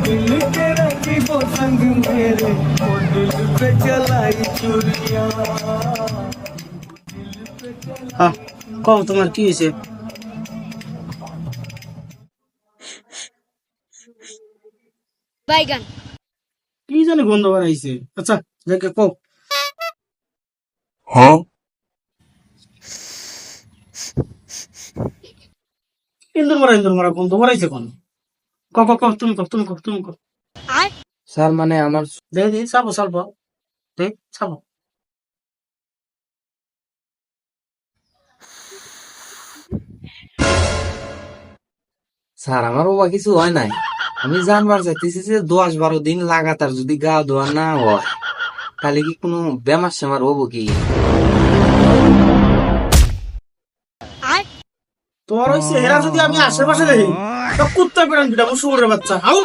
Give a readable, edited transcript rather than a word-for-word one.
दिल के रखी वो संग मेरे वो दिल पे चलाई चुरिया হ্যাঁ, কও তোমার কি হয়েছে? বাইগান। কি জানি গন্ধ বাড়াইছে। আচ্ছা যাকে কও। ইন্দুর মারা গন্ধ বাড়াইছে কোন? ক ক ক তুমি কও, তুমি কও, তুমি কও। আর স্যার মানে আমার দে চাপো চাপো, দে চাপো। স্যার আমার বাবা কিছু হয় নাই। আমি জানবার চাইতেছি যে 10-12 দিন লাগাতার যদি গা ধোয়া না হয় তাহলে কি কোনো বেমার সেমার হবো কি? আর তোর ওই চেহারা যদি আমি আশেপাশে দেখি তো কুত্তা পেড়ান পিটাবো শুয়োরের বাচ্চা। হাউ